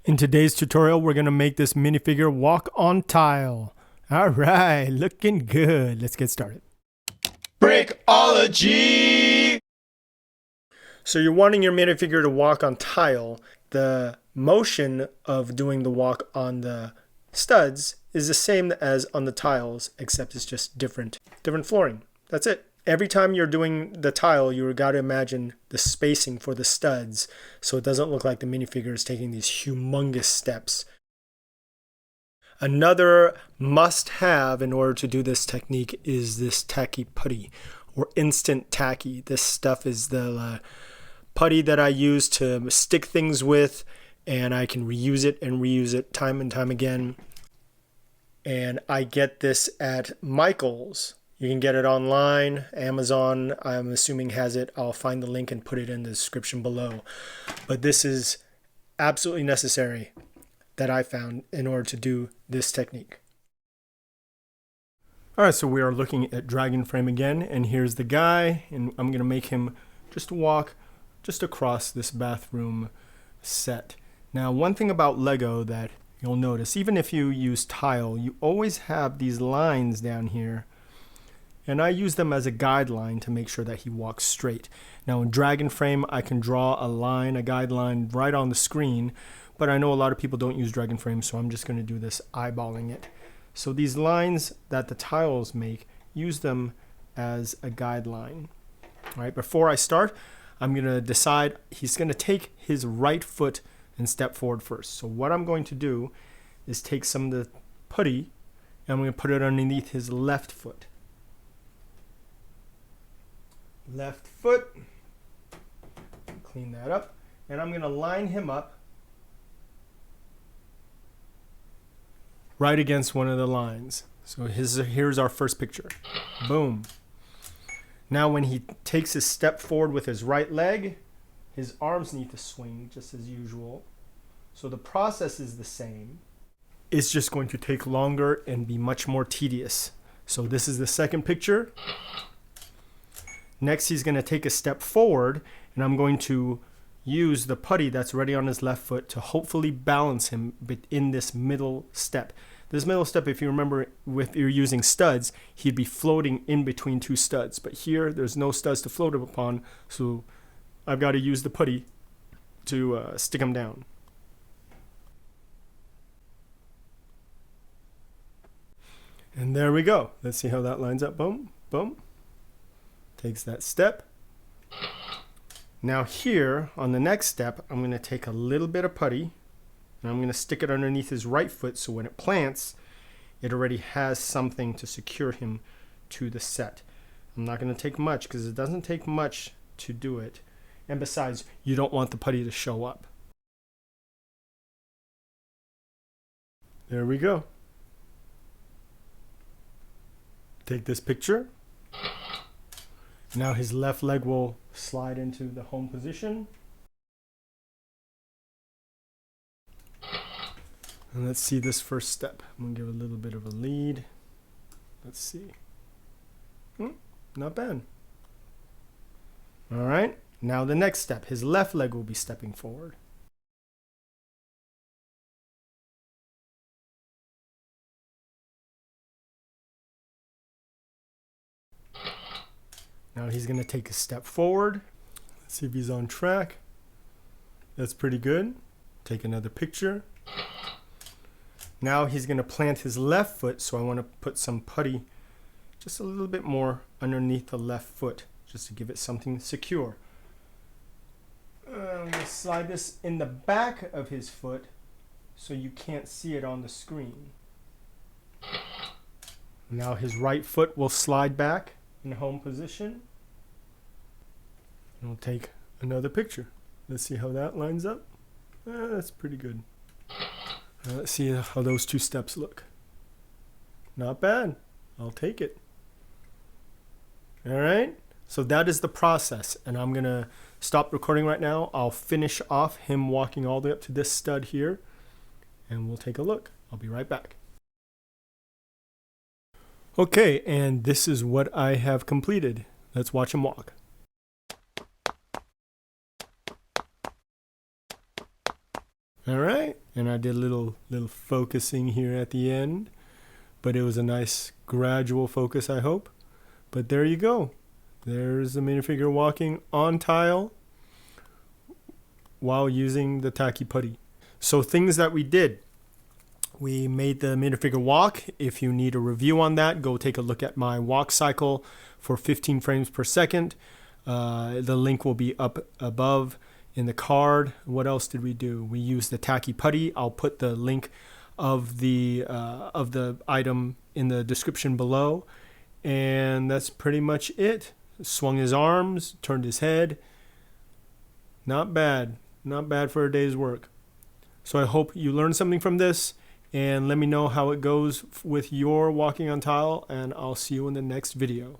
In today's tutorial, we're going to make this minifigure walk on tile. All right, looking good. Let's get started. Brickology! So you're wanting your minifigure to walk on tile. The motion of doing the walk on the studs is the same as on the tiles, except it's just different flooring. That's it. Every time you're doing the tile, you got to imagine the spacing for the studs so it doesn't look like the minifigure is taking these humongous steps. Another must-have in order to do this technique is this tacky putty or instant tacky. This stuff is the putty that I use to stick things with, and I can reuse it time and time again. And I get this at Michael's. You can get it online. Amazon, I'm assuming, has it. I'll find the link and put it in the description below. But this is absolutely necessary that I found in order to do this technique. All right, so we are looking at Dragon Frame again, and here's the guy, and I'm going to make him just walk just across this bathroom set. Now, one thing about Lego that you'll notice, even if you use tile, you always have these lines down here. And I use them as a guideline to make sure that he walks straight. Now in Dragon Frame, I can draw a line, a guideline right on the screen, but I know a lot of people don't use Dragon Frame, so I'm just going to do this eyeballing it. So these lines that the tiles make, use them as a guideline. All right, before I start, I'm going to decide he's going to take his right foot and step forward first. So what I'm going to do is take some of the putty and I'm going to put it underneath his left foot. Left foot, clean that up, and I'm going to line him up right against one of the lines. So here's our first picture. Boom. Now when he takes his step forward with his right leg, his arms need to swing just as usual. So the process is the same. It's just going to take longer and be much more tedious. So this is the second picture. Next, he's going to take a step forward, and I'm going to use the putty that's ready on his left foot to hopefully balance him in this middle step. This middle step, if you remember, if you're using studs, he'd be floating in between two studs. But here, there's no studs to float upon, so I've got to use the putty to stick him down. And there we go. Let's see how that lines up. Boom, boom. Takes that step. Now here, on the next step, I'm going to take a little bit of putty, and I'm going to stick it underneath his right foot so when it plants, it already has something to secure him to the set. I'm not going to take much because it doesn't take much to do it. And besides, you don't want the putty to show up. There we go. Take this picture. Now his left leg will slide into the home position. And let's see this first step. I'm going to give a little bit of a lead. Let's see. Not bad. All right. Now the next step. His left leg will be stepping forward. Now he's going to take a step forward. Let's see if he's on track. That's pretty good. Take another picture. Now he's going to plant his left foot, so I want to put some putty just a little bit more underneath the left foot, just to give it something secure. I'm going to slide this in the back of his foot so you can't see it on the screen. Now his right foot will slide back in home position. And we'll take another picture. Let's see how that lines up. That's pretty good. Let's see how those two steps look. Not bad. I'll take it. All right. So that is the process. And I'm going to stop recording right now. I'll finish off him walking all the way up to this stud here. And we'll take a look. I'll be right back. Okay, and this is what I have completed. Let's watch him walk. All right, and I did a little focusing here at the end, but it was a nice gradual focus, I hope. But there you go. There's the minifigure walking on tile while using the tacky putty. So things that we did. We made the minifigure walk. If you need a review on that, go take a look at my walk cycle for 15 frames per second. The link will be up above in the card. What else did we do? We used the tacky putty. I'll put the link of the item in the description below. And that's pretty much it. Swung his arms, turned his head. Not bad. Not bad for a day's work. So I hope you learned something from this, and let me know how it goes with your walking on tile, and I'll see you in the next video.